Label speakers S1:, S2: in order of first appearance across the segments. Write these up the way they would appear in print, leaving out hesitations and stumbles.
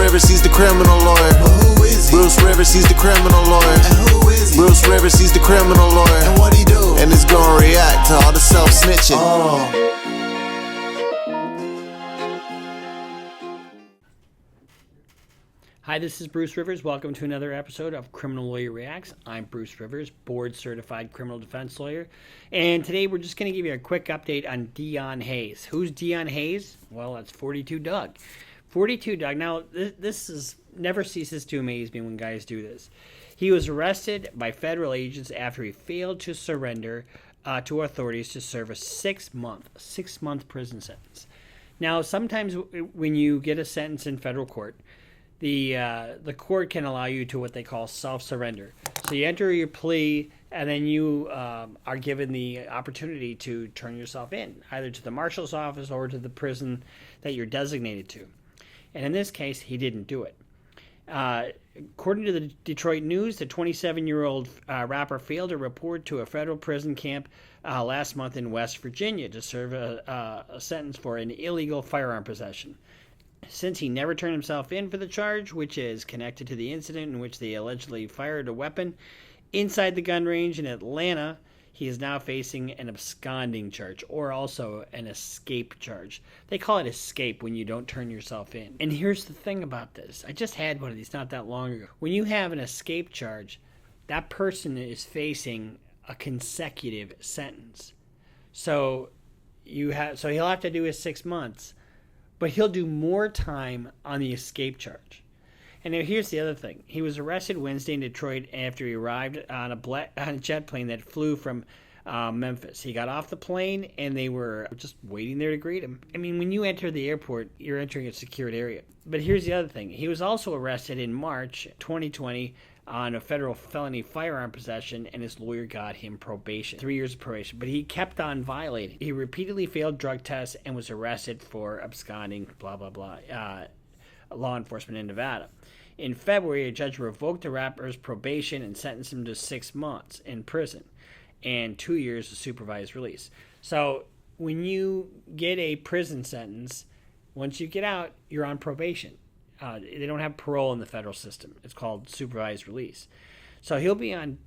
S1: Rivers, he's the criminal lawyer.
S2: But who is he?
S1: Bruce Rivers, he's the criminal lawyer.
S2: And who is he?
S1: Bruce Rivers, he's the criminal lawyer.
S2: And what he do?
S1: And it's gonna react to all the self-snitching.
S3: Hi, this is Bruce Rivers. Welcome to another episode of Criminal Lawyer Reacts. I'm Bruce Rivers, board-certified criminal defense lawyer. And today we're just going to give you a quick update on Dion Hayes. Who's Dion Hayes? Well, that's 42 Dugg. 42 Dugg. Now, this is never ceases to amaze me when guys do this. He was arrested by federal agents after he failed to surrender to authorities to serve a 6-month prison sentence. Now, sometimes when you get a sentence in federal court, the court can allow you to what they call self-surrender. So you enter your plea, and then you are given the opportunity to turn yourself in, either to the marshal's office or to the prison that you're designated to. And in this case, he didn't do it. According to the Detroit News, the 27-year-old rapper failed to report to a federal prison camp last month in West Virginia to serve a sentence for an illegal firearm possession. Since he never turned himself in for the charge, which is connected to the incident in which they allegedly fired a weapon inside the gun range in Atlanta, he is now facing an absconding charge, or also an escape charge. They call it escape when you don't turn yourself in. And here's the thing about this. I just had one of these not that long ago. When you have an escape charge, that person is facing a consecutive sentence. So he'll have to do his 6 months. But he'll do more time on the escape charge. And now here's the other thing. He was arrested Wednesday in Detroit after he arrived on a jet plane that flew from Memphis. He got off the plane, and they were just waiting there to greet him. I mean, when you enter the airport, you're entering a secured area. But here's the other thing. He was also arrested in March 2020 on a federal felony firearm possession, and his lawyer got him probation, 3 years of probation. But he kept on violating. He repeatedly failed drug tests and was arrested for absconding, blah, blah, blah, law enforcement in Nevada. In February, a judge revoked the rapper's probation and sentenced him to 6 months in prison and 2 years of supervised release. So when you get a prison sentence, once you get out, you're on probation. They don't have parole in the federal system. It's called supervised release. So he'll be on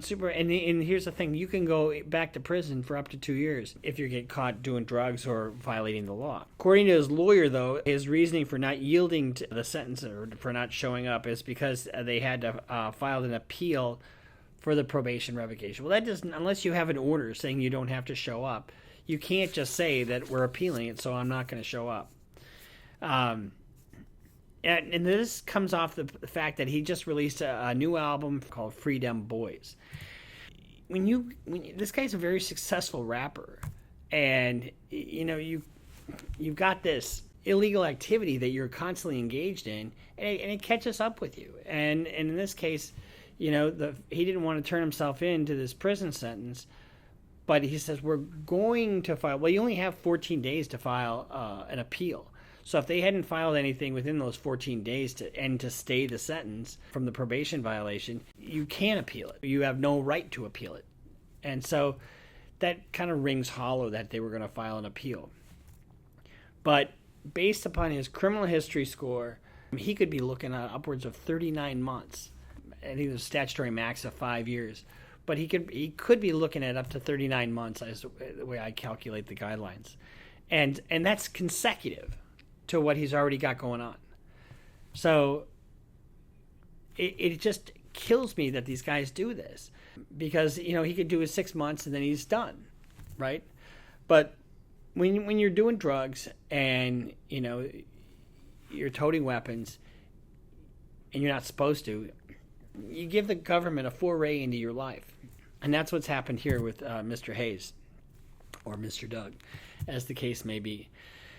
S3: super. And here's the thing: you can go back to prison for up to 2 years if you get caught doing drugs or violating the law. According to his lawyer, though, his reasoning for not yielding to the sentence or for not showing up is because they had to file an appeal for the probation revocation. Well, that doesn't, unless you have an order saying you don't have to show up, you can't just say that we're appealing it, so I'm not going to show up. And this comes off the fact that he just released a new album called Freedom Boys. This guy's a very successful rapper, and you've got this illegal activity that you're constantly engaged in, and it catches up with you. And in this case, he didn't want to turn himself in to this prison sentence, but he says we're going to file. Well, you only have 14 days to file an appeal. So if they hadn't filed anything within those 14 days to stay the sentence from the probation violation, you can't appeal it. You have no right to appeal it. And so that kind of rings hollow that they were going to file an appeal. But based upon his criminal history score, he could be looking at upwards of 39 months. I think there's a statutory max of 5 years. But he could be looking at up to 39 months as the way I calculate the guidelines. And that's consecutive to what he's already got going on. So it just kills me that these guys do this, because he could do his 6 months and then he's done, right? But when you're doing drugs and you're toting weapons and you're not supposed to, you give the government a foray into your life. And that's what's happened here with Mr. Hayes, or Mr. Dugg, as the case may be.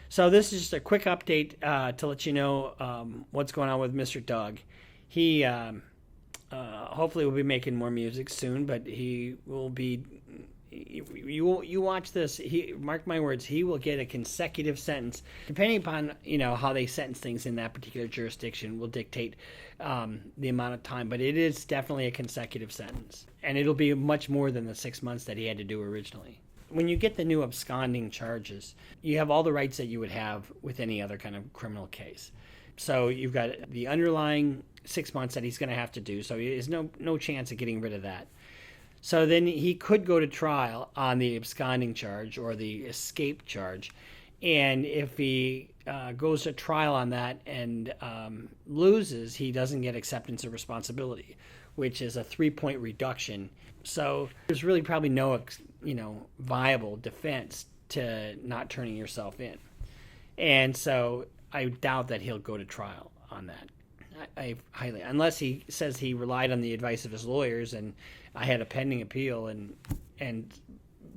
S3: So this is just a quick update to let you know what's going on with Mr. Dugg. He hopefully will be making more music soon, but he will be. You watch this. Mark my words. He will get a consecutive sentence, depending upon how they sentence things in that particular jurisdiction will dictate the amount of time. But it is definitely a consecutive sentence, and it'll be much more than the 6 months that he had to do originally. When you get the new absconding charges, you have all the rights that you would have with any other kind of criminal case. So you've got the underlying 6 months that he's going to have to do. So there's no chance of getting rid of that. So then he could go to trial on the absconding charge or the escape charge. And if he goes to trial on that and loses, he doesn't get acceptance of responsibility, which is a 3-point reduction. So there's really probably no, viable defense to not turning yourself in. And so I doubt that he'll go to trial on that. I highly, unless he says he relied on the advice of his lawyers and I had a pending appeal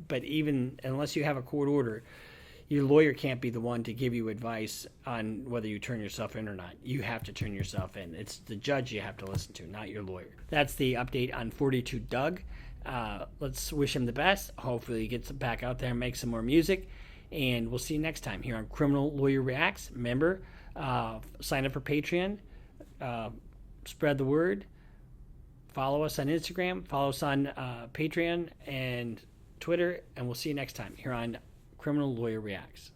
S3: but even unless you have a court order, your lawyer can't be the one to give you advice on whether you turn yourself in or not. You have to turn yourself in. It's the judge you have to listen to, not your lawyer. That's the update on 42 Dugg. Let's wish him the best. Hopefully he gets back out there and makes some more music. And we'll see you next time here on Criminal Lawyer Reacts. Remember, sign up for Patreon. Spread the word. Follow us on Instagram. Follow us on Patreon and Twitter. And we'll see you next time here on Criminal Lawyer Reacts.